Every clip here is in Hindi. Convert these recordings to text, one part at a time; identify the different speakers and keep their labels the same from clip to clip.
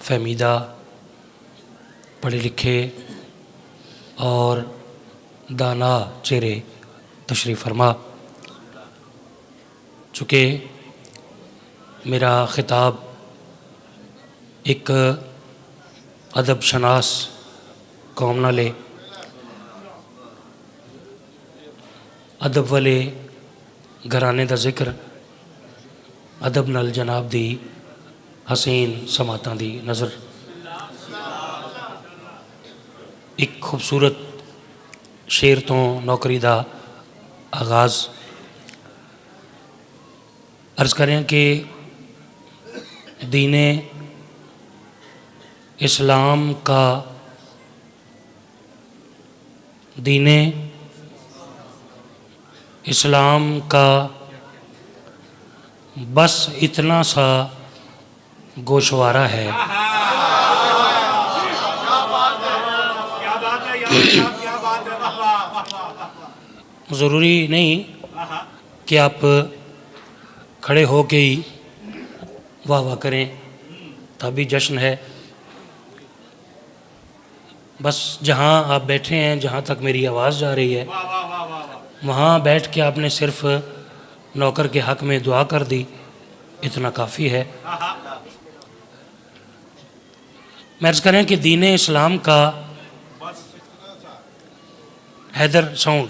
Speaker 1: फहमीदा, पढ़े लिखे और दाना चेहरे तशरीफ़ फरमा। चूँकि मेरा ख़िताब एक अदब शनास कौम नाले अदब वाले घराने का जिक्र अदब नाल जनाब दी हसीन समातां दी नज़र एक खूबसूरत शेर तो नौकरी का आगाज़ अर्ज़ करें कि दीने इस्लाम का दीने इस्लाम का बस इतना सा गोशवारा है। ज़रूरी नहीं कि आप खड़े हो के ही वाह वाह करें, तभी जश्न है। बस जहाँ आप बैठे हैं, जहाँ तक मेरी आवाज़ जा रही है, वहाँ बैठ के आपने सिर्फ नौकर के हक़ में दुआ कर दी, इतना काफ़ी है। मैं अर्ज़ करें कि दीन इस्लाम का हैदर साउंड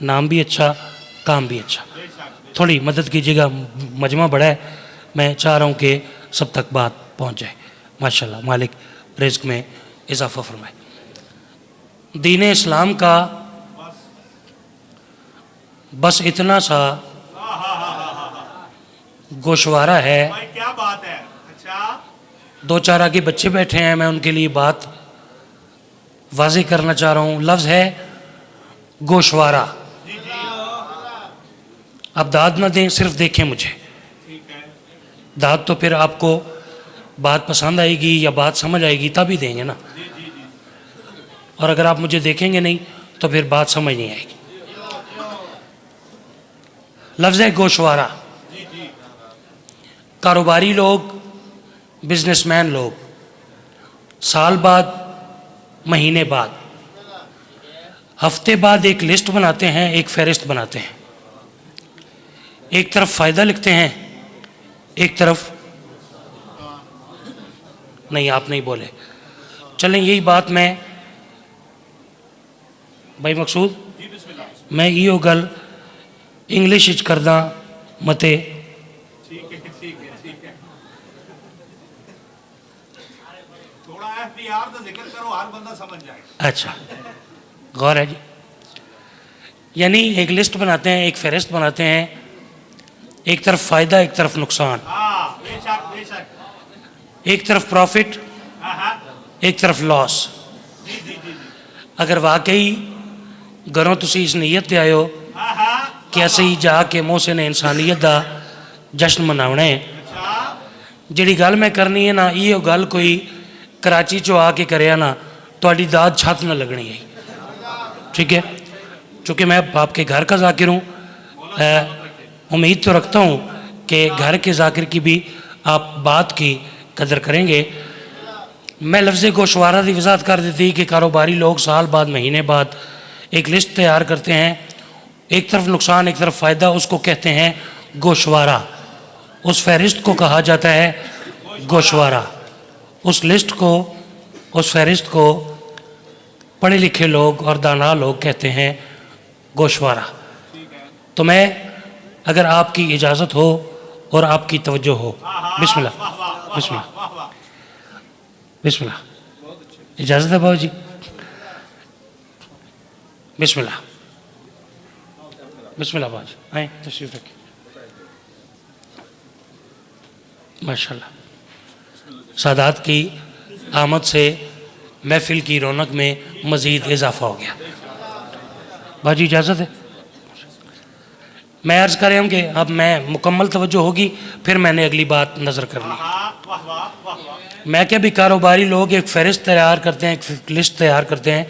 Speaker 1: नाम भी अच्छा, काम भी अच्छा। थोड़ी मदद कीजिएगा, मजमा बड़ा है, मैं चाह रहा हूँ कि सब तक बात पहुँच जाए। माशाल्लाह, मालिक रिज़्क़ में इजाफ़ा फरमाए। दीन इस्लाम का बस इतना सा गोशवारा है।
Speaker 2: क्या बात है। अच्छा,
Speaker 1: दो चार आगे बच्चे बैठे हैं, मैं उनके लिए बात वाज़े करना चाह रहा हूँ। लफ्ज़ है गोशवारा। आप दाद ना दें, सिर्फ देखें मुझे। दाद तो फिर आपको बात पसंद आएगी या बात समझ आएगी तभी देंगे ना, और अगर आप मुझे देखेंगे नहीं तो फिर बात समझ नहीं आएगी। लफ्ज़ है गोशवारा। कारोबारी लोग, बिजनेसमैन लोग साल बाद, महीने बाद, हफ्ते बाद एक लिस्ट बनाते हैं, एक फहरिस्त बनाते हैं। एक तरफ फ़ायदा लिखते हैं, एक तरफ नहीं। आप नहीं बोले, चलें यही बात मैं भाई मकसूद मैं यो गल इंग्लिश इच करदा मते।
Speaker 2: ठीक है, ठीक है, ठीक है। थोड़ा एफडीआर का जिक्र करो, हर बंदा समझ जाएगा।
Speaker 1: अच्छा, गौर है जी। यानी एक लिस्ट बनाते हैं, एक फहरिस्त बनाते हैं, एक तरफ फ़ायदा, एक तरफ नुकसान,
Speaker 2: हाँ, बेशक बेशक।
Speaker 1: एक तरफ प्रॉफिट, एक तरफ लॉस। अगर वाकई घरों तुसी इस नीयत ते आए हो कि असी जाके मोहसिन इंसानियत का जश्न मनाना है, जिहड़ी गल मैं करनी है ना, ये गल कोई कराची चो आके करे ना, तुहाडी दाद छत न लगनी है। ठीक है, चूँकि मैं आपके घर का जाकिर हूँ, उम्मीद तो रखता हूँ कि घर के जाकिर की भी आप बात की कदर करेंगे। मैं लफ्ज़ गोशवारा की वजाहत कर दी थी कि कारोबारी लोग साल बाद, महीने बाद एक लिस्ट तैयार करते हैं, एक तरफ नुकसान, एक तरफ फ़ायदा, उसको कहते हैं गोशवारा। उस फहरिस्त को कहा जाता है गोशवारा। उस लिस्ट को, उस फहरिस्त को पढ़े लिखे लोग और दाना लोग कहते हैं गोशवारा। तो मैं, अगर आपकी इजाज़त हो और आपकी तवज्जो हो, बिस्मिल्लाह बिस्मिल्लाह बिस्मिल्लाह, इजाज़त है बाबू जी, बिस्मिल्लाह बिस्मिल्लाह। बाबू जी आए, तशरीफ़ रखिए। माशाल्लाह, सादात की आमद से महफिल की रौनक में मज़ीद इजाफ़ा हो गया। बाजी इजाज़त है। मैं अर्ज़ कर रहा हूँ कि अब मैं मुकम्मल तवज्जो होगी, फिर मैंने अगली बात नज़र करनी। मैं क्या, भी कारोबारी लोग एक फहरिस्त तैयार करते हैं, एक लिस्ट तैयार करते हैं,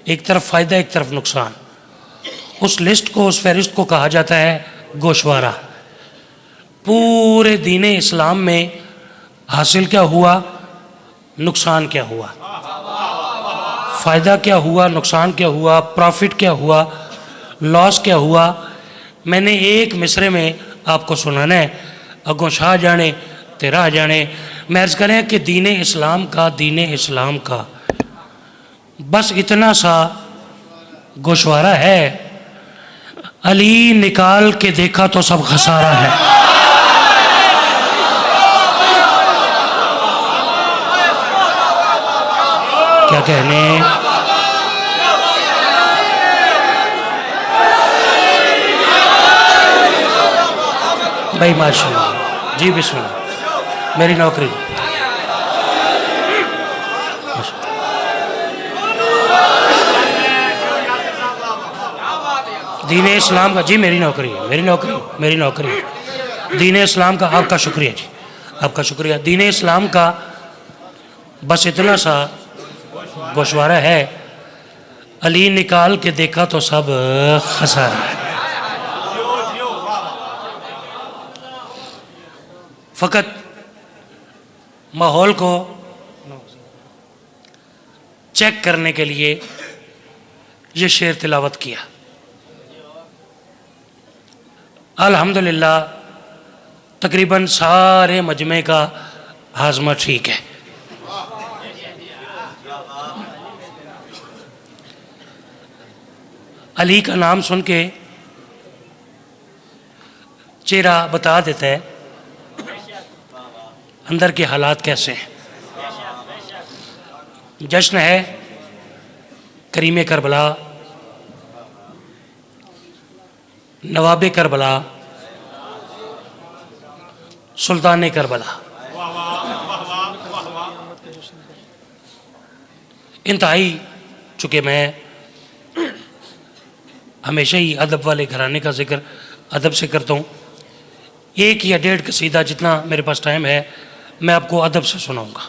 Speaker 1: एक तरफ फ़ायदा, एक तरफ नुकसान। उस लिस्ट को, उस फहरिस्त को कहा जाता है गोशवारा। पूरे दीन इस्लाम में हासिल क्या हुआ नुकसान क्या हुआ, फ़ायदा क्या हुआ, नुकसान क्या हुआ, प्रॉफिट क्या हुआ, लॉस क्या हुआ, मैंने एक मिसरे में आपको सुनाना है। अगों शाह जाने तेरा जाने। मैं अर्ज़ करें कि दीन इस्लाम का बस इतना सा गोशवारा है, अली निकाल के देखा तो सब खसारा है। क्या कहने, भाई माशाल्लाह जी, बिस्मिल्लाह, मेरी नौकरी। दीन इस्लाम का जी, मेरी नौकरी है, मेरी नौकरी है। दीन इस्लाम का आपका शुक्रिया जी, आपका शुक्रिया। दीन इस्लाम का बस इतना सा गोशवारा है, अली निकाल के देखा तो सब खसारा है। फ़कत माहौल को चेक करने के लिए ये शेर तिलावत किया। अल्हम्दुलिल्लाह तकरीबन सारे मजमे का हाजमा ठीक है। अली का नाम सुन के चेहरा बता देता है अंदर के हालात कैसे हैं। जश्न है करीम करबला, नवाब करबला, सुल्तान करबला। इंतहाई, चूँकि मैं हमेशा ही अदब वाले घराने का जिक्र अदब से करता हूँ, एक या डेढ़ कसीदा जितना मेरे पास टाइम है मैं आपको अदब से सुनाऊंगा।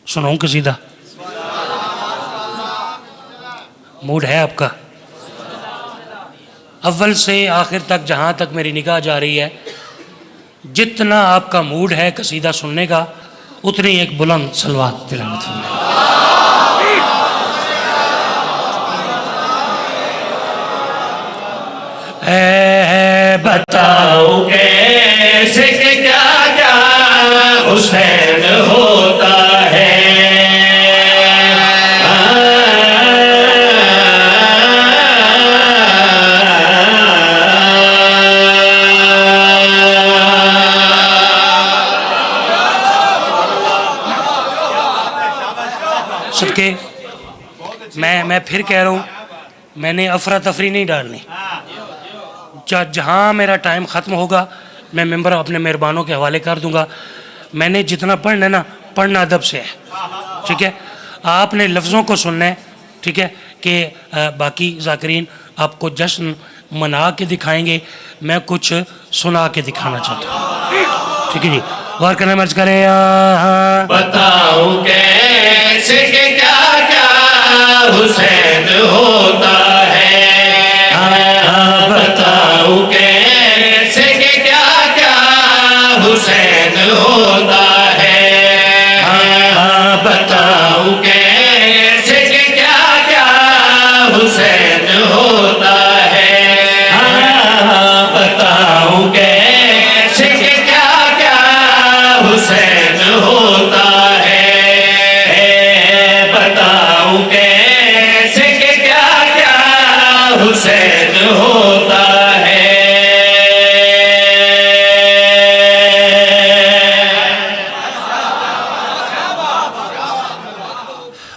Speaker 1: सुनाऊं कसीदा? मूड है आपका? अव्वल से आखिर तक जहाँ तक मेरी निगाह जा रही है, जितना आपका मूड है कसीदा सुनने का, उतनी एक बुलंद सलवात तिलावत सुनने। बताओ कैसे कि क्या क्या हुसैन होता है। सदके मैं फिर कह रहा हूँ, मैंने अफरा तफरी नहीं डालनी। जहाँ मेरा टाइम ख़त्म होगा मैं मेंबर अपने मेहरबानों के हवाले कर दूंगा। मैंने जितना पढ़ना है ना, पढ़ना अदब से है, ठीक है। आपने लफ्ज़ों को सुनना है, ठीक है, कि बाकी ज़ाकिरीन आपको जश्न मना के दिखाएंगे, मैं कुछ सुना के दिखाना चाहता हूँ, ठीक है जी। गौर करना मर्ज करें। बताओ कैसे के क्या क्या हुसैन होता है। बताओ कैसे के क्या क्या हुसैन होता है। बताओ कैसे के क्या क्या हुसैन होता है। बताओ कैसे के क्या क्या हुसैन होता है। बताओ कैसे के क्या क्या हुसैन होता है।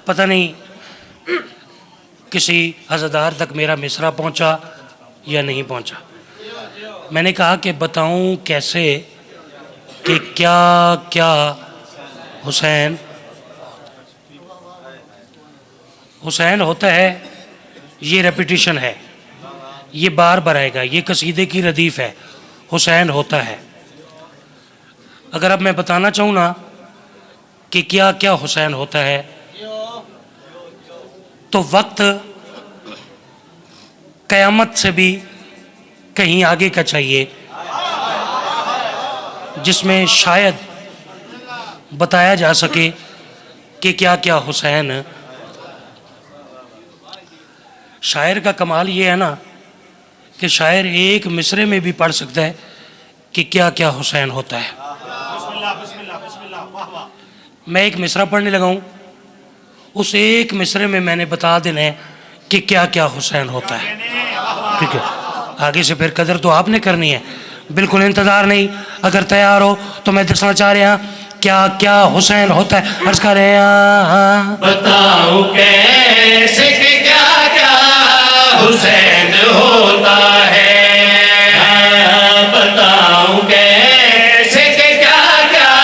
Speaker 1: पता नहीं किसी हज़रदार तक मेरा मिसरा पहुंचा या नहीं पहुंचा। मैंने कहा कि बताऊं कैसे कि क्या क्या हुसैन हुसैन होता है। ये रेपिटिशन है, ये बार बार आएगा, ये कसीदे की रदीफ़ है। हुसैन होता है। अगर अब मैं बताना चाहूँ ना कि क्या क्या हुसैन होता है, तो वक्त क़यामत से भी कहीं आगे का चाहिए। जिसमें शायद बताया जा सके कि क्या क्या हुसैन। शायर का कमाल ये है ना कि शायर एक मिसरे में भी पढ़ सकता है कि क्या क्या हुसैन होता है।
Speaker 2: बिस्मिल्लाह बिस्मिल्लाह बिस्मिल्लाह, वाह वाह।
Speaker 1: मैं एक मिसरा पढ़ने लगा हूँ, उस एक मिसरे में मैंने बता देना है कि क्या क्या हुसैन होता है। ठीक है, आगे से फिर कदर तो आपने करनी है, बिल्कुल इंतज़ार नहीं। अगर तैयार हो तो मैं दसना चाह रहा क्या क्या हुसैन होता है। अर्ज कर रहे हैं
Speaker 3: बताऊं कैसे कि क्या क्या हुसैन होता है। बताऊं कैसे कि क्या क्या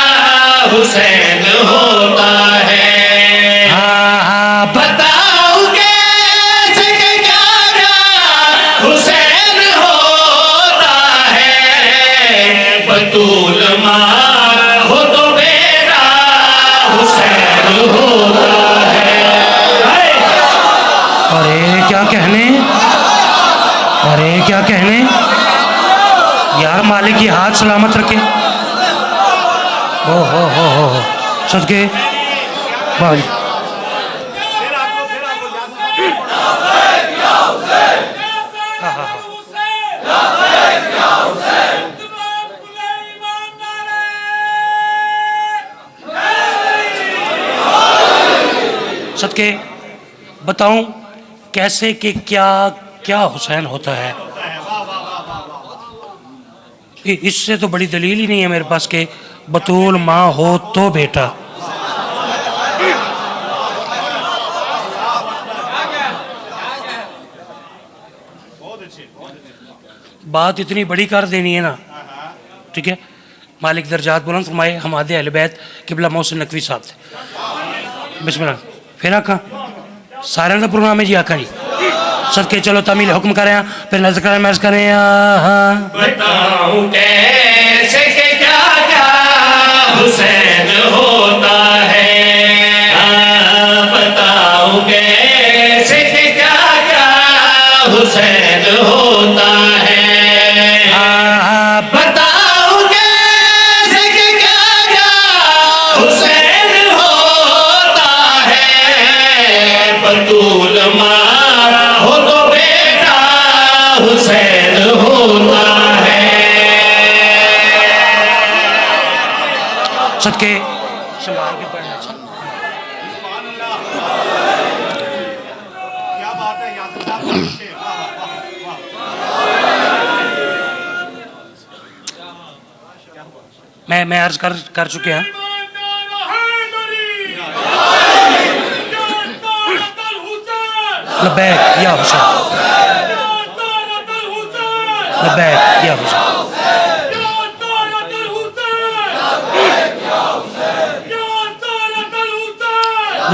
Speaker 3: हुसैन होता है। बताऊं कैसे कि क्या क्या हुसैन होता है। बतूल माँ हो तो बेटा हुसैन होता है।
Speaker 1: अरे क्या कहने, अरे क्या कहने यार, मालिक की हाथ सलामत रखे। ओ हो सदके भाई।
Speaker 2: फिर आपको
Speaker 1: सदके बताऊं कैसे कि क्या क्या हुसैन होता है। इससे तो बड़ी दलील ही नहीं है मेरे पास कि बतूल माँ हो तो बेटा। बात इतनी बड़ी कर देनी है ना, ठीक है। मालिक दर्जात बुलंद फरमाए, हमारे अहले बैत किबला मोहसिन नकवी साहब थे। बिस्मिल्लाह। फिर आका सारे का प्रोग्राम है जी, आका जी सदके चलो तमील हुक्म करें, फिर नजर करें मैच करें।
Speaker 3: बताऊं कैसे कि क्या क्या हुसैन होता है। बताऊं कैसे कि क्या क्या हुसैन होता है। बताऊं कैसे कि क्या क्या हुसैन होता है। बतूल माँ हो तो बेटा हुसैन होता है।
Speaker 1: सदके संभाल के पढ़ना।
Speaker 2: क्या बात है यासिर साहब, वाह वाह वाह।
Speaker 1: मैं अर्ज कर चुके हैं। लबैक या हुसैन, लबैक या हुसैन।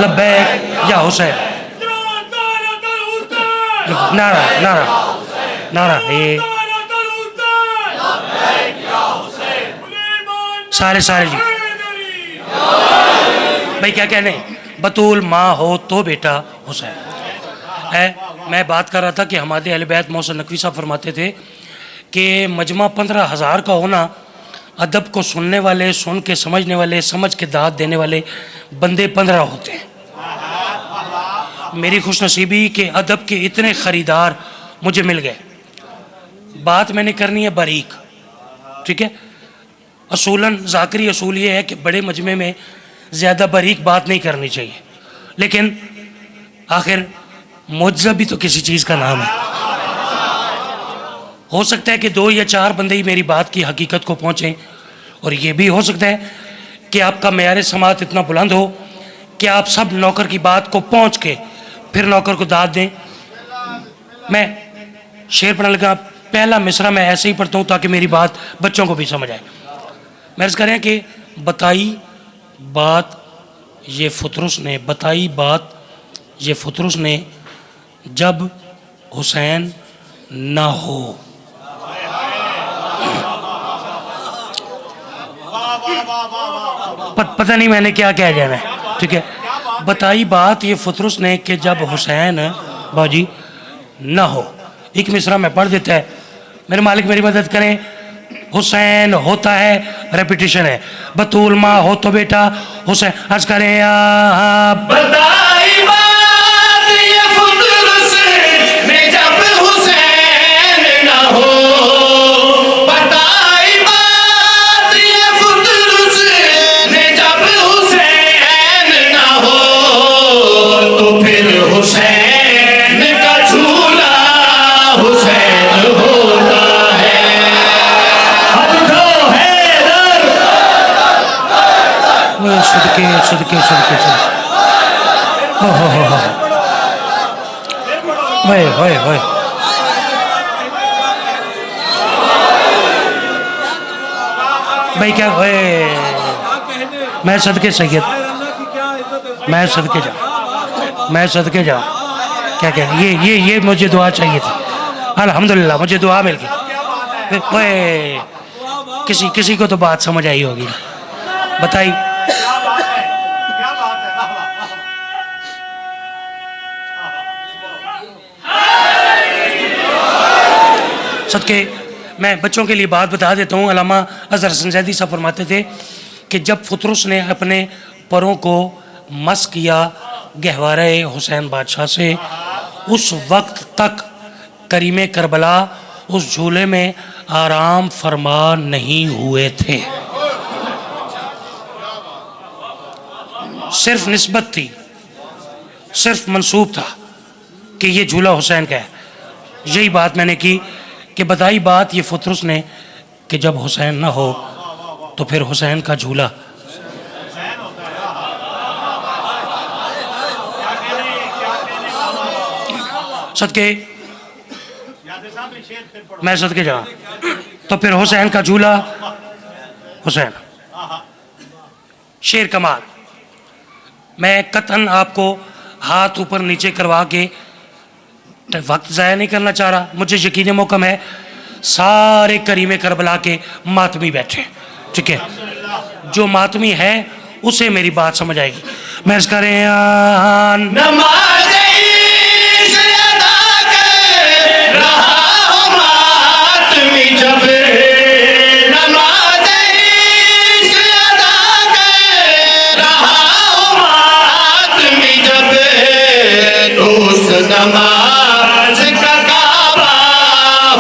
Speaker 1: लबैक या हुसैन। नारा नारा नारा ये सारे सारे जी भाई क्या कहने। बतूल माँ हो तो बेटा हुसैन है। मैं बात कर रहा था कि हमारे अहले बैत मोहसिन नकवी साहब फरमाते थे कि मजमा 15,000 का होना, अदब को सुनने वाले, सुन के समझने वाले, समझ के दाद देने वाले बंदे 15 होते हैं। मेरी खुशनसीबी के अदब के इतने ख़रीदार मुझे मिल गए। बात मैंने करनी है बारीक, ठीक है। असूलन ज़ाकरी असूल ये है कि बड़े मजमे में ज़्यादा बारीक बात नहीं करनी चाहिए, लेकिन आखिर मुअज्जब भी तो किसी चीज़ का नाम है। हो सकता है कि 2 या 4 बंदे ही मेरी बात की हकीकत को पहुँचें, और ये भी हो सकता है कि आपका मेयार समात इतना बुलंद हो कि आप सब नौकर की बात को पहुँच के फिर नौकर को दाद दें। मैं शेर पढ़ने लगा, पहला मिसरा मैं ऐसे ही पढ़ता हूँ ताकि मेरी बात बच्चों को भी समझ आए। मैं अर्ज़ करें कि बताई बात ये फतरुस ने, बताई बात ये फतरुस ने जब हुसैन ना हो। पता नहीं मैंने क्या कह जाना है, ठीक है। बताई बात ये फतरुस ने कि जब हुसैन बाजी ना हो। एक मिसरा में पढ़ देता है, मेरे मालिक मेरी मदद करें। हुसैन होता है रेपिटेशन है। बतूल माँ हो तो बेटा हुसैन। अर्ज करें आप।
Speaker 3: बताई बात ये फुदरस में जब हुसैन न हो, बताई बात ये फुदरस में जब हुसैन न हो, तो फिर हुसैन का झूला हुसैन होता है। अब तो हैदर
Speaker 1: ओए सदके सदके सदके सदके। हो। ओए ओए ओए। भाई क्या ओए, मैं सदके सैयद, मैं सदके जा, मैं सदके जा। क्या क्या ये मुझे दुआ चाहिए थी। अल्हम्दुलिल्लाह मुझे दुआ मिल गई। ओए किसी को तो बात समझ आई होगी। बताइए।
Speaker 2: क्या बात है, क्या बात है। वाह, वाह।
Speaker 1: सदके मैं बच्चों के लिए बात बता देता हूँ। अल्लामा अज़हर हसन ज़ैदी साहब फरमाते थे कि जब फुतरुस ने अपने परों को मस किया गहवारे हुसैन बादशाह से, उस वक्त तक करीमे करबला उस झूले में आराम फरमा नहीं हुए थे। सिर्फ निस्बत थी, सिर्फ मंसूब था कि ये झूला हुसैन का है। यही बात मैंने की कि बताई बात ये फुतरुस ने कि जब हुसैन ना हो तो फिर हुसैन का झूला। सदके
Speaker 2: याद साहब ने शेर फिर पढ़ो।
Speaker 1: मैं सदके जा, तो फिर हुसैन का झूला हुसैन। शेर कमाल। मैं कतन आपको हाथ ऊपर नीचे करवा के वक्त ज़ाया नहीं करना चाह रहा। मुझे यकीन मौकम है सारे करीमे करबला के मातमी बैठे, ठीक है। जो मातमी है उसे मेरी बात समझ आएगी। मैं इस करें
Speaker 3: नमाज़ इश्क़ अदा कर रहा हो मातमी जब, नमाज़ इश्क़ अदा कर रहा हो मातमी जब, तो उस नमाज का काबा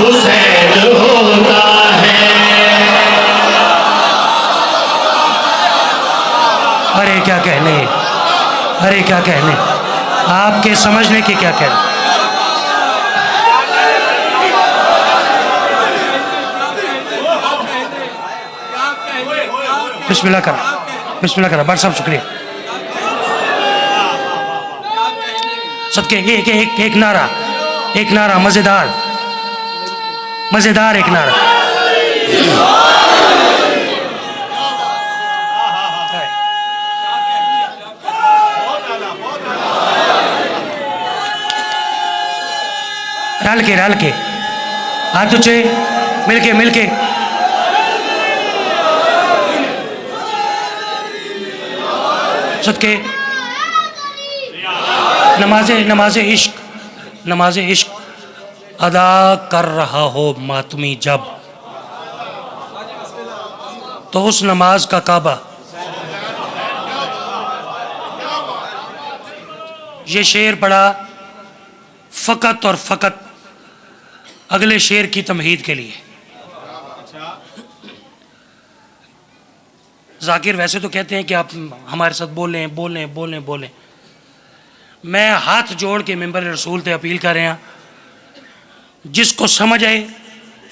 Speaker 3: हुसैन होता है।
Speaker 1: अरे क्या कहने, अरे क्या कहने, आपके समझने के क्या कहने। बिस्मिल्लाह करा, बिस्मिल्लाह करा। बड़ साहब शुक्रिया। सबके एक नारा, एक नारा मजेदार, मजेदार एक नारा। रल के हाथ ऊंचे, मिलके सदके नमाज इश्क अदा कर रहा हो मातमी जब, तो उस नमाज का काबा। ये शेर पढ़ा फ़कत और फ़कत अगले शेर की तमहीद के लिए। जाकिर वैसे तो कहते हैं कि आप हमारे साथ बोलें। मैं हाथ जोड़ के मेंबर रसूल ते अपील कर रहा, जिसको समझ आए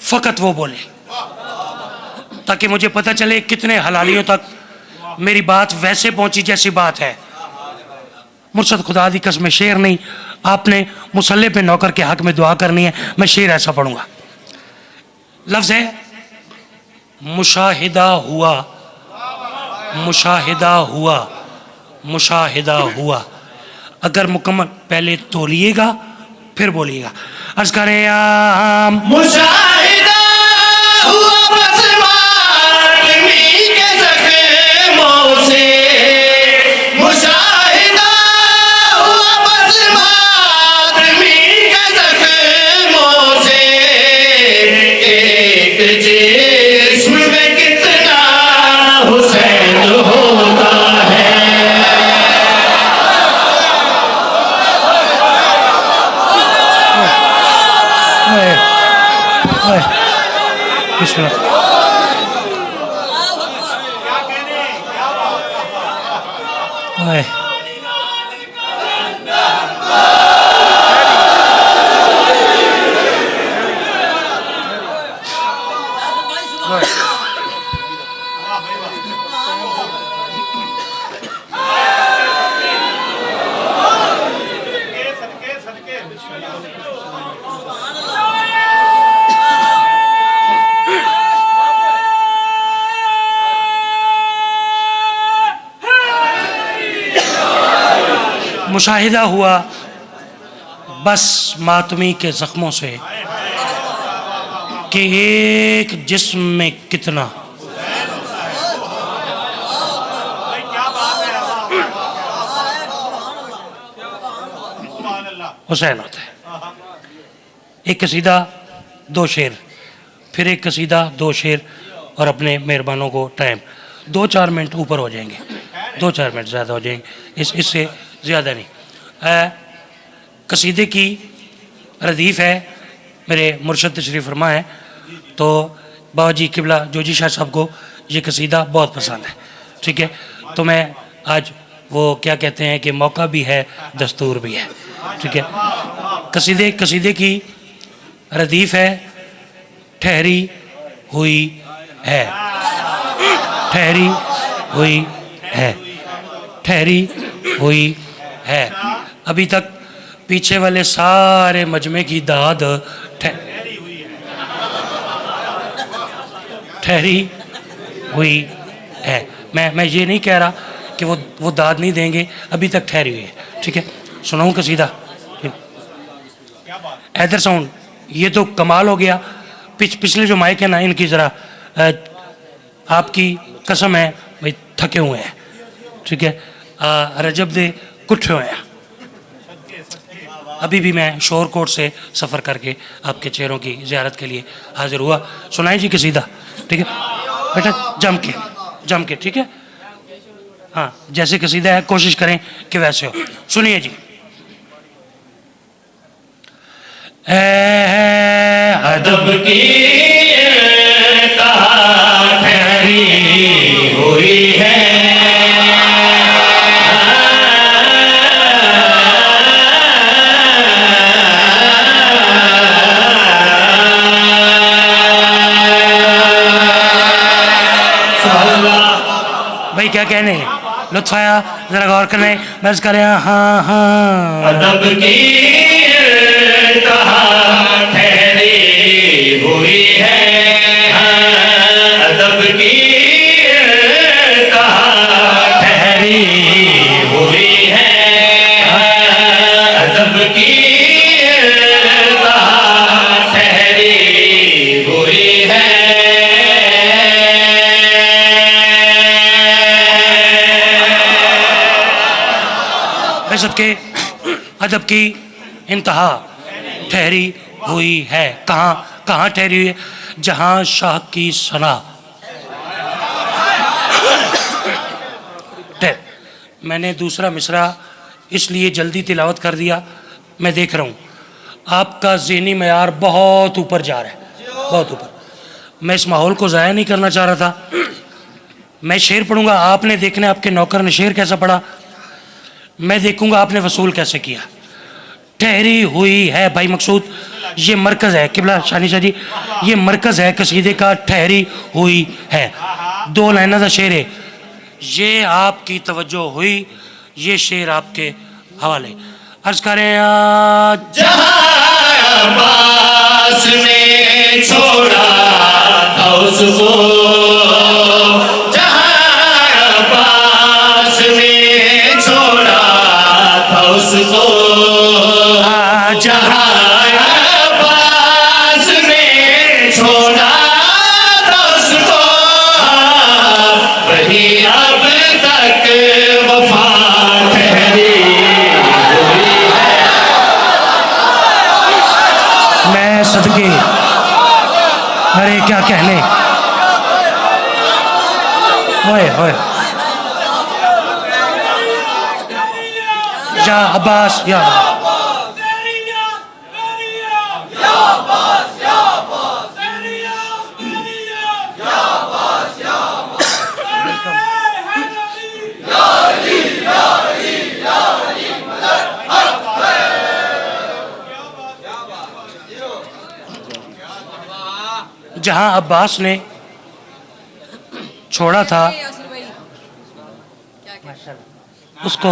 Speaker 1: फ़कत वो बोले, ताकि मुझे पता चले कितने हलालियों तक मेरी बात वैसे पहुंची जैसी बात है। मुर्शद खुदा दी कसम शेर नहीं, आपने मुसल्ले पे नौकर के हक में दुआ करनी है। मैं शेर ऐसा पढ़ूंगा। लफ्ज़ है मुशाहिदा हुआ, मुशाहिदा हुआ, मुशाहिदा हुआ। अगर मुकम्मल पहले तोलिएगा फिर बोलिएगा। अर्ज़ करें आम।
Speaker 3: मुशाहिदा हुआ बस मातमी के ज़ख्मों से, मुशाहिदा हुआ बस मातमी के ज़ख्मों से, एक जिस्म में कितना
Speaker 1: ओए
Speaker 2: सदके सदके
Speaker 1: मुशाहिदा हुआ बस मातमी के जख्मों से कि एक जिस्म में कितना
Speaker 2: भाई क्या बात है सुभान अल्लाह
Speaker 1: हुसैन होता है। एक कसीदा दो शेर, फिर एक कसीदा दो शेर और अपने मेहरबानों को टाइम 2-4 मिनट ऊपर हो जाएंगे, 2-4 मिनट ज़्यादा हो जाएंगे, इससे ज़्यादा नहीं। कसीदे की रदीफ़ है, मेरे मुर्शद तशरीफ़ फरमा है, तो बाबा जी किबला जोजी शाह साहब को ये कसीदा बहुत पसंद है। ठीक है, तो मैं आज वो क्या कहते हैं कि मौका भी है दस्तूर भी है। ठीक है, कसीदे की रदीफ़ है, ठहरी हुई है, ठहरी हुई है, ठहरी हुई है। अभी तक पीछे वाले सारे मजमे की दाद ठहरी हुई है। मैं ये नहीं कह रहा कि वो दाद नहीं देंगे, अभी तक ठहरी हुई है। ठीक है, सुनाऊं कसीदा? हैदर साउंड, ये तो कमाल हो गया। पिछले जो माइक है ना, इनकी ज़रा आपकी कसम है भाई, थके हुए हैं। ठीक है, रजब दे कुट्ठे हुए हैं। अभी भी मैं शोरकोट से सफ़र करके आपके चेहरों की ज़ियारत के लिए हाजिर हुआ। सुनाए जी कसीदा? ठीक है बेटा, जम के ठीक है। हाँ, जैसे कसीदा है कोशिश करें कि वैसे हो। सुनिए जी।
Speaker 3: अदब की कहा ठहरी हुई है,
Speaker 1: भाई क्या कहने, लुत्फ आया, जरा गौर करें, बस करें। हाँ हाँ,
Speaker 3: अदब की कहा ठहरी हुई है, अदब की कहा ठहरी हुई है, अदब की कहा ठहरी हुई है।
Speaker 1: बेशक के अदब की इंतहा ठहरी हुई है। कहाँ ठहरी हुई है? जहाँ शाह की सना। मैंने दूसरा मिसरा इसलिए जल्दी तिलावत कर दिया, मैं देख रहा हूँ आपका ज़हनी मयार बहुत ऊपर जा रहा है, बहुत ऊपर। मैं इस माहौल को ज़ाया नहीं करना चाह रहा था। मैं शेर पढ़ूंगा, आपने देखना आपके नौकर ने शेर कैसा पढ़ा, मैं देखूंगा आपने वसूल कैसे किया। ठहरी हुई है भाई मकसूद, ये मरकज़ है किबला शानी शाह जी, ये मरकज़ है कसीदे का, ठहरी हुई है। 2 लाइना का शेर है, ये आपकी तवज्जो हुई, ये शेर आपके हवाले। अर्ज करें
Speaker 3: जहाँ अब्बास ने छोड़ा था उसको, जहाँ अब्बास ने छोड़ा था उसको, जहाँ अब्बास ने छोड़ा था उसको, वही अब तक वफा ठहरी हुई है।
Speaker 1: मैं सदके, अरे क्या कहने, ओए ओए, या अब्बास या जहां अब्बास ने छोड़ा था उसको,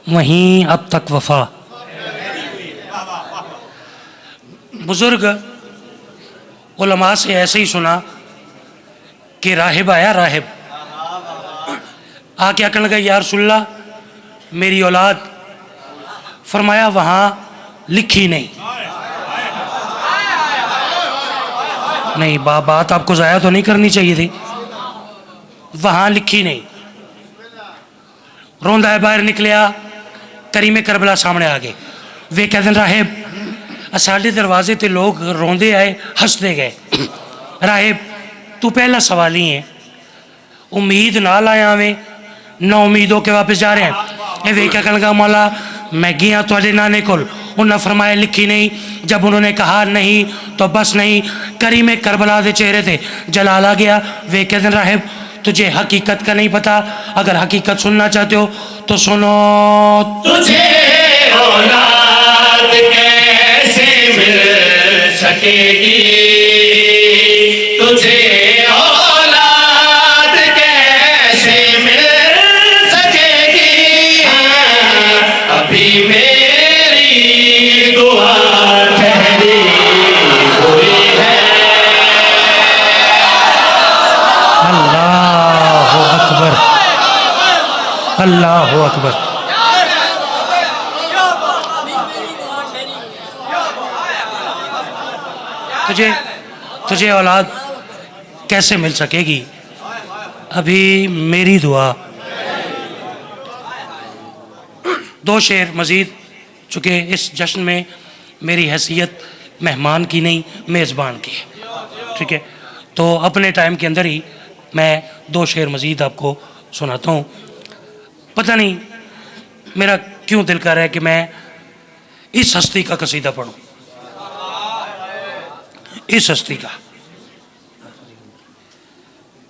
Speaker 1: वहीं अब तक वफा। बुजुर्ग उलमा से ऐसे ही सुना कि राहिब आया, राहिब आके कहने लगा या रसूलल्लाह मेरी औलाद, फरमाया वहां लिखी नहीं। नहीं, बात आपको ज़ाया तो नहीं करनी चाहिए थी, वहां लिखी नहीं। रोंदा है बाहर निकलिया, करीम करबला सामने आ गए। वे कहते हैं राहिब साढ़े दरवाजे ते लोग रोंदे आए, हंसते गए। राहिब तू पहला सवाल ही है, उम्मीद ना लाया वे, ना उम्मीद होके वापस जा रहे हैं। वे क्या कहने लगा मौला मैं गया थोड़े नाने को, उन्हें फरमाया लिखी नहीं। जब उन्होंने कहा नहीं तो बस नहीं, करीम करबला के चेहरे थे जलाल आ गया। वे कहते हैं राहिब तुझे हकीकत का नहीं पता, अगर हकीकत सुनना चाहते हो तो सुनो।
Speaker 3: तुझे औलाद कैसे मिल सकेगी, तुझे औलाद कैसे मिल सकेगी, अभी मेरी दुआ ठहरी हुई है।
Speaker 1: अल्लाह अकबर, अल्लाह अकबर। तुझे औलाद कैसे मिल सकेगी, अभी मेरी दुआ। दो शेर मज़ीद, चूँकि इस जश्न में मेरी हैसियत मेहमान की नहीं मेज़बान की है, ठीक है, तो अपने टाइम के अंदर ही मैं दो शेर मज़ीद आपको सुनाता हूँ। पता नहीं मेरा क्यों दिल कर रहा है कि मैं इस हस्ती का कसीदा पढ़ूँ, इस हस्ती का,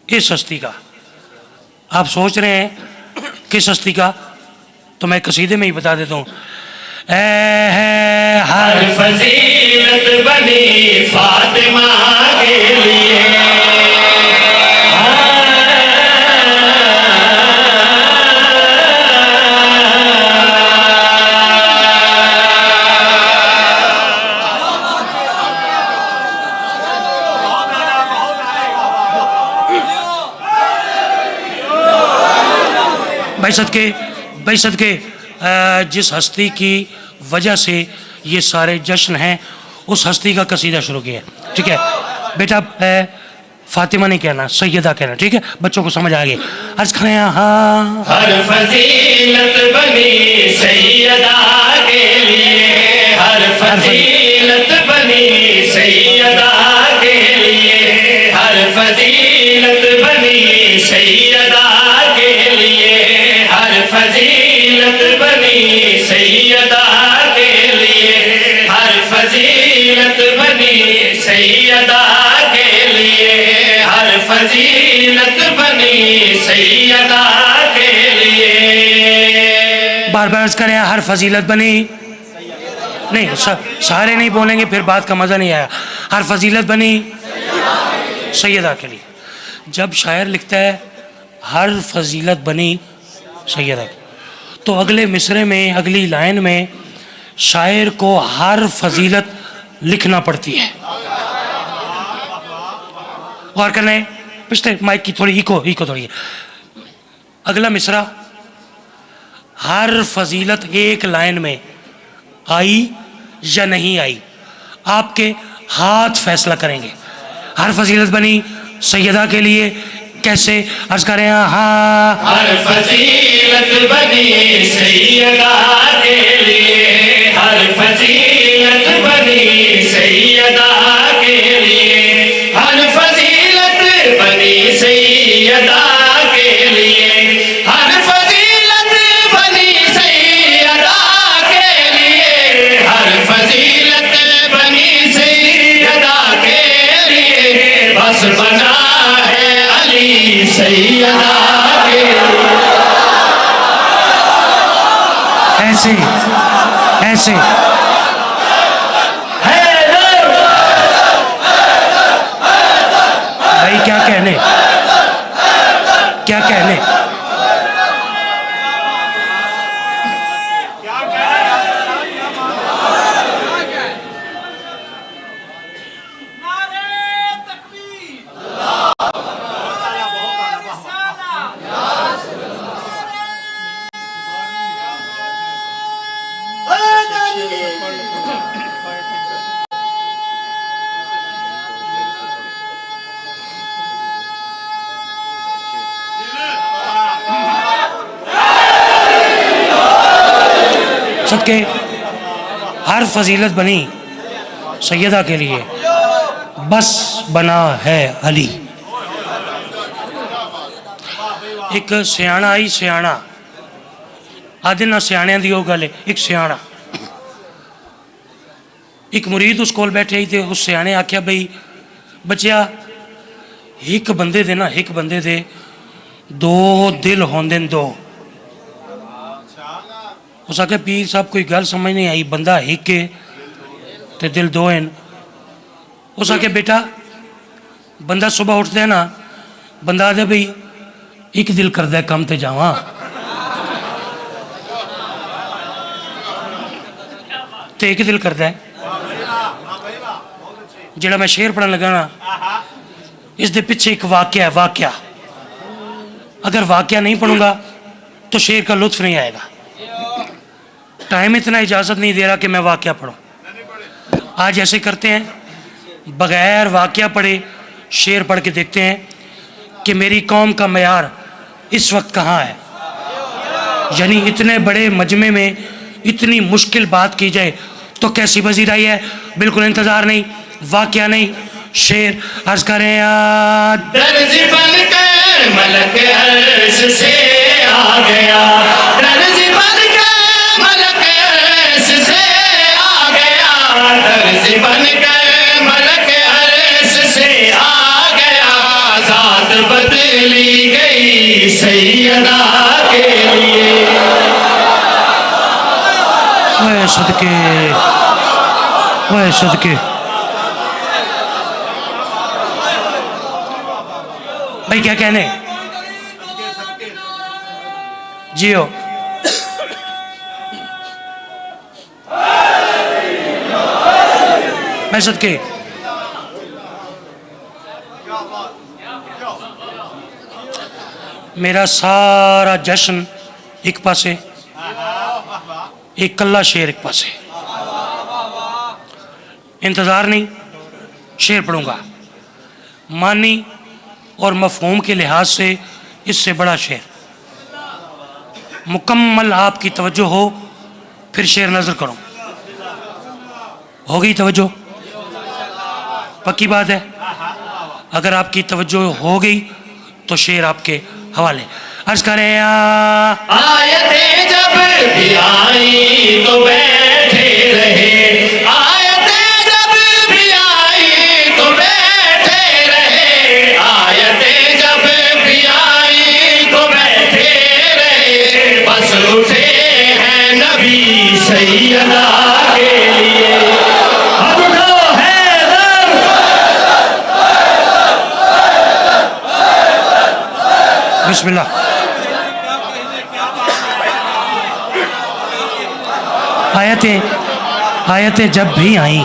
Speaker 1: इस हस्ती का। आप सोच रहे हैं किस हस्ती का, तो मैं कसीदे में ही बता देता हूँ।
Speaker 3: हर फजीलत बनी फातिमा के लिए,
Speaker 1: भाई सदके जिस हस्ती की वजह से ये सारे जश्न हैं, उस हस्ती का कसीदा शुरू किया, ठीक है बेटा। फातिमा नहीं कहना, सैयदा कहना, ठीक है, बच्चों को समझ आ गई। अर्ज करें हाँ।
Speaker 3: हर फजीलत बनी सैयदा के लिए, हर फजीलत बनी सैयदा के लिए, हर फजीलत बनी सैयदा के लिए, हर फजीलत बनी सैयदा के लिए, हर फजीलत बनी सैयदा के लिए, हर फजीलत बनी सैयदा के लिए।
Speaker 1: बार बार अर्ज करें हर फजीलत बनी, नहीं सारे नहीं बोलेंगे फिर बात का मज़ा नहीं आया। हर फजीलत बनी सैयदा के लिए। जब शायर लिखता है हर फजीलत बनी सैयदा, तो अगले मिसरे में, अगली लाइन में शायर को हर फजीलत लिखना पड़ती है। और करने पिछले माइक की थोड़ी इको थोड़ी है। अगला मिसरा हर फजीलत एक लाइन में आई या नहीं आई, आपके हाथ फैसला करेंगे। हर फजीलत बनी सैयदा के लिए कैसे, अर्ज करें हाँ।
Speaker 3: हर फजीलत बनी सैयदा के लिए, हर फजीलत बनी सैयदा के लिए, हर फजीलत बनी सैयदा के लिए, हर फजीलत बनी सैयदा के लिए, हर फजीलत बनी सैयदा के लिए, बस बना है अली सैयदा के लिए।
Speaker 1: ऐसे ऐसे क्या कहने, क्या कहने।
Speaker 2: क्या कह रहे हैं आप साहब, क्या बात है? नारे तकबीर, बहुत आला, बहुत आला।
Speaker 1: सदके हर फजीलत बनी सैयदा के लिए, बस बना है अली। एक सियाणा आई, सियाणा आदि ना सियाणियां दी ओह गल है। एक सियाणा, एक मुरीद उस कोल बैठे ही थे। उस सियाणे आख्या बई बच्चिया, एक बंदे दे ना, एक बंदे दे दो दिल होंदे न, दो। उस आखे पीर साहब कोई गल समझ नहीं आई, बंदा एक है ते दिल दो हैं। उस आखे बेटा, बंदा सुबह उठता है ना, बंदा आदे बई एक दिल करदा है कम ते जावां, ते एक दिल करदा है। जेड़ा मैं शेर पढ़न लगा ना, इस दे पीछे एक वाक्या है, वाक्या। अगर वाक्या नहीं पढ़ूंगा तो शेर का लुत्फ नहीं आएगा। टाइम इतना इजाज़त नहीं दे रहा कि मैं वाक्या पढ़ूं। आज ऐसे करते हैं, बगैर वाक्या पढ़े शेर पढ़ के देखते हैं कि मेरी कौम का मयार इस वक्त कहाँ है। यानी इतने बड़े मजमे में इतनी मुश्किल बात की जाए तो कैसी वजीर आई है। बिल्कुल इंतज़ार नहीं, वाक्या नहीं, शेर अर्ज करें यार।
Speaker 3: दर्ज बनकर मलक अर्श से आ गया, दर्ज बनकर मलक अर्श से आ गया, दर्ज बनकर मलक अर्श से आ गया। ज़ात बदली गई सैयदा के लिए।
Speaker 1: ओए सदके, ओए सदके। भाई क्या कहने, जियो। मैं सदके मेरा सारा जश्न एक पासे, एक कल्ला शेर एक पासे। इंतज़ार नहीं, शेर पढ़ूंगा। मानी और मफहूम के लिहाज से इससे बड़ा शेर। मुकम्मल आपकी तवज्जो हो फिर शेर नज़र करो। हो गई तवज्जो? पक्की बात है। अगर आपकी तवज्जो हो गई तो शेर आपके हवाले। अर्ज करें
Speaker 3: आयतें जब भी आई तो बैठे रहे, आयतें जब भी आई तो बैठे रहे, आयतें जब भी आई तो बैठे रहे। बस उठे हैं नबी सैयदा के लिए। अब उठो हैदर।
Speaker 1: बिस्मिल्लाह। आयतें जब भी आई,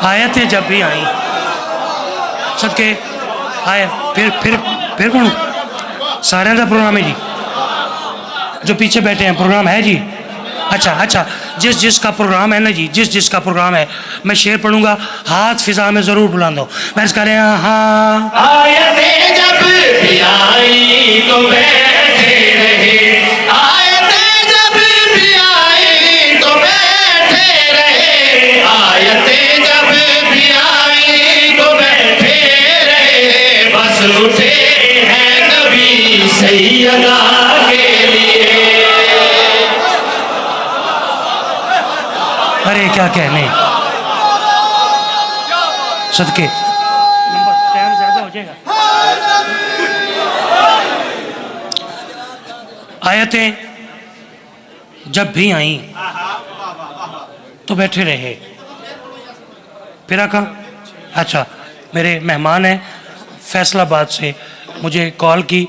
Speaker 1: आयतें जब भी आई। सदके आए फिर कौन? सारे का प्रोग्राम है जी, जो पीछे बैठे हैं प्रोग्राम है जी। अच्छा, जिस जिसका प्रोग्राम है ना जी, जिस जिसका प्रोग्राम है, मैं शेर पढ़ूंगा, हाथ फिजा में ज़रूर बुला दो। मैं करें हाँ।
Speaker 3: आयतें जब भी आई तो बैठे रहे, आयतें जब भी आई तो बैठे रहे, आयतें जब भी आई तो बैठे रहे। बस उठे हैं नबी सैयदा के लिए।
Speaker 1: अरे क्या कहने, सदके टाइम ज़्यादा हो जाएगा। आयतें जब भी आई तो बैठे रहे। फिर आका अच्छा, मेरे मेहमान हैं, फैसलाबाद से मुझे कॉल की,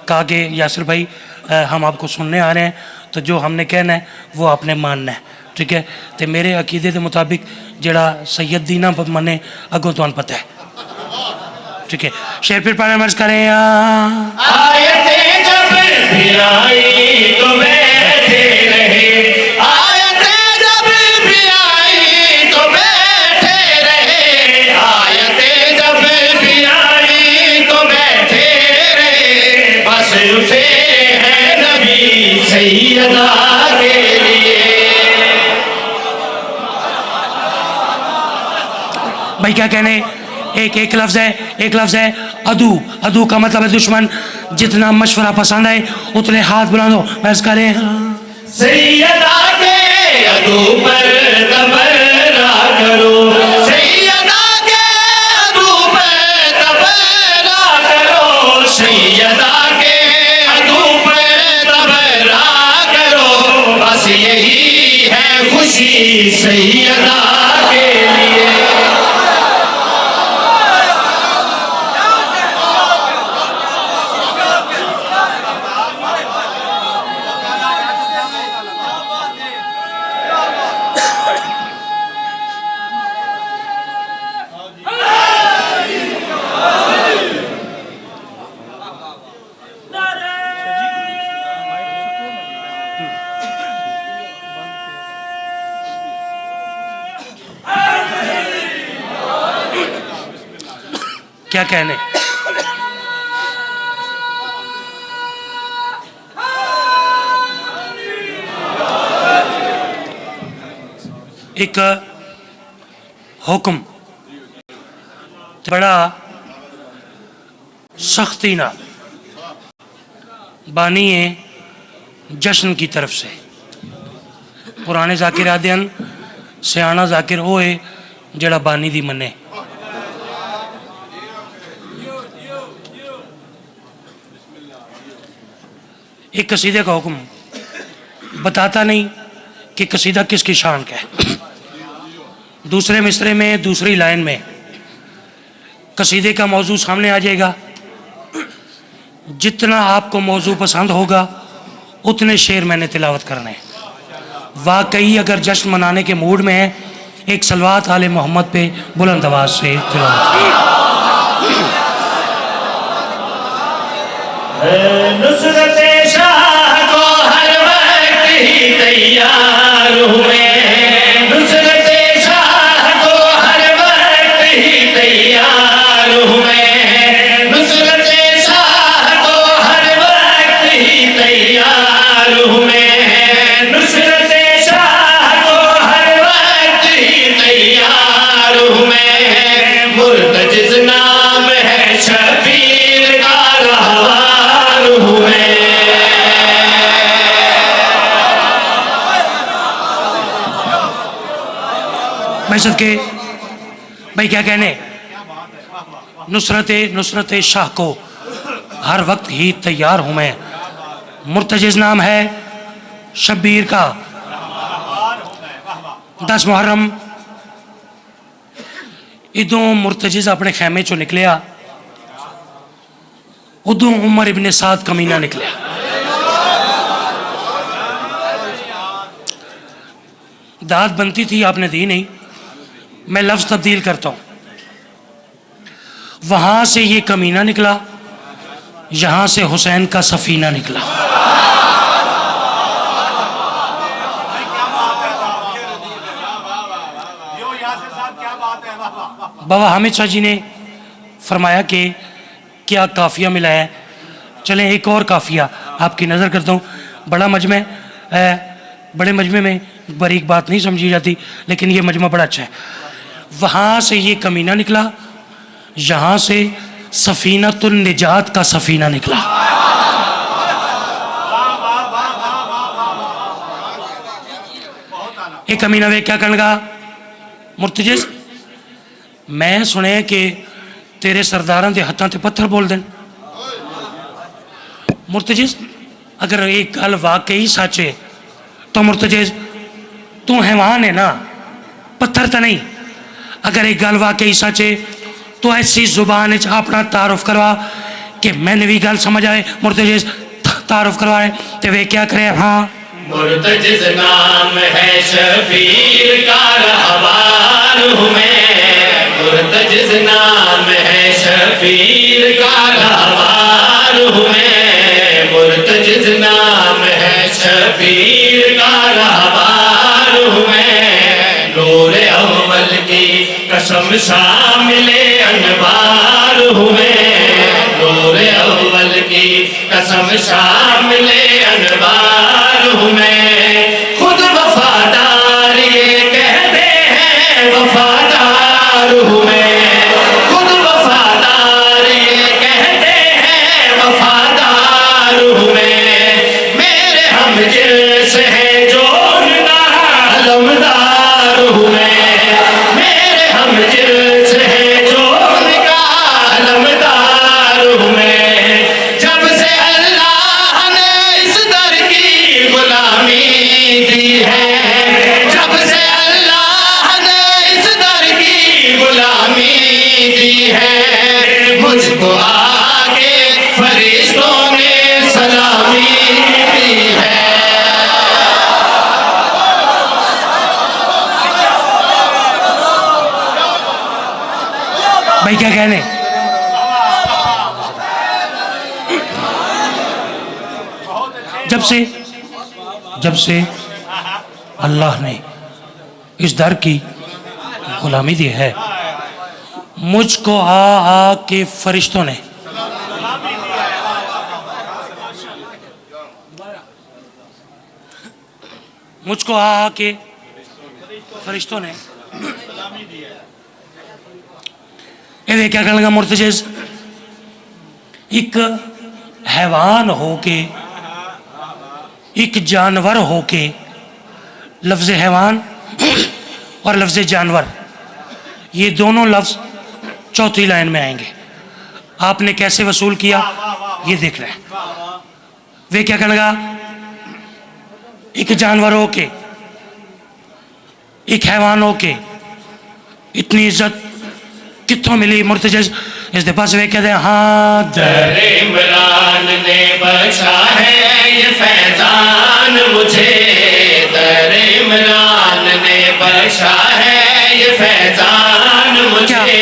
Speaker 1: कहा कि यासिर भाई हम आपको सुनने आ रहे हैं, तो जो हमने कहना है वो आपने मानना है, ठीक है। तो मेरे अकीदे के मुताबिक जड़ा सैयद दी ना मने अगों तो पता है, ठीक है। शेर फिर पढ़ने मर्ज करें
Speaker 3: आयतें जब भी आई तो बैठे रहे, आयतें जब भी आई तो बैठे रहे, आयतें जब भी आई तो बैठे रहे, बस उठे हैं नबी सैयदा के लिए।
Speaker 1: भाई क्या कहने, एक लफ्ज़ है, एक लफ्ज़ है अदू। अदू का मतलब है दुश्मन। जितना मशवरा पसंद आए उतने हाथ बुला दो, बस करें
Speaker 3: सैयदा के अदू पर तबर्रा करो, सैयदा के अदू पर तबर्रा करो, सैयदा के अदू पर तबर्रा करो, बस यही है खुशी सैयदा के लिए।
Speaker 1: क्या कहने। एक हुक्म बड़ा सख्ती ना बानी है जश्न की तरफ से। पुराने जाकिर आदन सियाना जाकिर वो है जड़ा बानी दी मने। एक कसीदे का हुक्म बताता नहीं कि कसीदा किसकी शान का है। दूसरे मिसरे में दूसरी लाइन में कसीदे का मौजू सामने आ जाएगा। जितना आपको मौजू पसंद होगा उतने शेर मैंने तिलावत करने हैं। वाकई अगर जश्न मनाने के मूड में है, एक सलवात आले मोहम्मद पे बुलंद आवाज से तिलावत।
Speaker 3: नुसरते शाह को हर वक्त ही तैयार हुए, नुसरते शाह को हर वक्त ही तैयार हुए, नुसरते शाह को हर वक्त ही तैयार हुए, नुसरते शाह को हर वक्त ही तैयार हुए। मुर्तजिज़ नाम है शबीर का रहवार हुए।
Speaker 1: मैसद के भाई क्या कहने, नुसरत शाह को हर वक्त ही तैयार हूँ मैं। मुर्तजिज़ नाम है शब्बीर का। 10 मुहर्रम इदों मुर्तजिज़ अपने खैमे चो निकलिया, उदों उमर इब्ने साद कमीना निकलिया। दाद बनती थी, आपने दी नहीं। मैं लफ्ज़ तब्दील करता हूँ। वहां से ये कमीना निकला, यहां से हुसैन का सफीना निकला। बाबा हामिद शाह जी ने फरमाया कि क्या काफिया मिला है। चलें एक और काफिया आपकी नज़र करता हूँ। बड़ा मजमे है, बड़े मजमे में बारीक बात नहीं समझी जाती, लेकिन ये मजमा बड़ा अच्छा है। वहाँ से ये कमीना निकला, यहाँ से सफीनतुन निजात का सफीना निकला। एक कमीना वे क्या कहने लगा, मुर्तजिज़ मैं सुने कि तेरे सरदारां दे हत्थां ते पत्थर बोल देन। मुर्तजिज़ अगर एक गल वाकई सच है तो मुर्तजिज़ तू हैवान है ना, पत्थर तो नहीं। अगर एक गल वाकई सच है तो ऐसी जुबान च अपना तारुफ करवा कि मैंने भी गल समझ आए। मुर्तजिज तारुफ करवाए तो वे क्या करे। हाँ,
Speaker 3: मुर्तजिज नाम है शबीर का रहबार हूँ मैं, मुर्तजिज नाम है शबीर का रहबार हूँ मैं, मुर्तजिज नाम है शबीर का रहबार हूँ मैं, नूर अव्वल की कसम शामिले अनवार हूँ मैं, नूर अव्वल की कसम शामिले अनवार हूँ मैं, खुद वफादार ये कहते हैं वफादार हूँ मैं, खुद वफादार ये कहते हैं वफादार हूँ मैं, मेरे हम जैसे हैं जो उनका अलमदार हूँ मैं, मेरे हम जैसे हैं जो उनका अलमदार हूँ मैं, जब से अल्लाह ने इस दर की गुलामी दी है, जब से अल्लाह ने इस दर की गुलामी दी है, मुझको आगे फरिश्तों ने सलामी दी है।
Speaker 1: भाई क्या कहने। जब से अल्लाह ने इस दर की गुलामी दी है, मुझको आ के फरिश्तों ने मुझको आ के फरिश्तों ने ये क्या कहने लगा। मुर्तजिज एक हैवान होके, एक जानवर होके, लफ्ज़ हैवान और लफ्ज़ जानवर ये दोनों लफ्ज़ चौथी लाइन में आएंगे। आपने कैसे वसूल किया ये देख रहे हैं। वे क्या कहने लगा, एक जानवर होके, एक हैवान होके इतनी इज्जत कितों मिली। मुर्तजिज इस पास वे कहते हैं हाँ,
Speaker 3: दर इमरान ने बख्शा है ये फैजान मुझे, दर इमरान ने बख्शा है ये फैजान मुझे,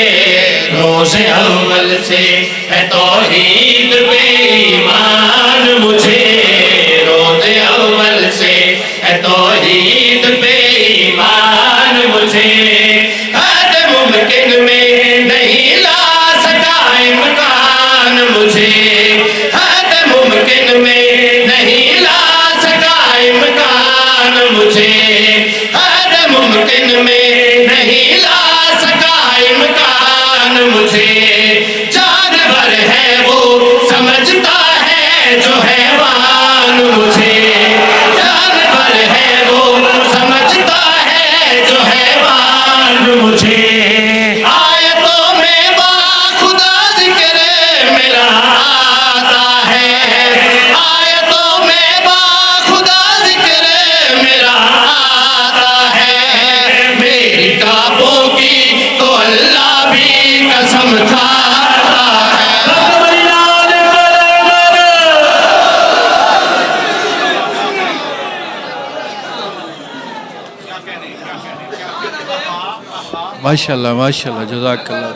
Speaker 3: रोज़े अव्वल से है तौहीद बेईमान मुझे, रोज़े अव्वल से है तौहीद बेईमान मुझे, हद मुमकिन में नहीं ला सका इम्कान मुझे, हद मुमकिन में नहीं ला सका इम्कान मुझे, हद मुमकिन में नहीं ला सका इम्कान मुझे, जानवर है वो समझता है जो हैवान मुझे, जानवर है वो समझता है जो हैवान मुझे, आयतों में बाखुदा जिक्र मेरा आता है, आयतों में बाखुदा जिक्र मेरा आता है, मेरी काबों की तो अल्लाह भी कसम खाता है।
Speaker 4: माशाल्लाह माशाल्लाह जज़ाकल्लाह।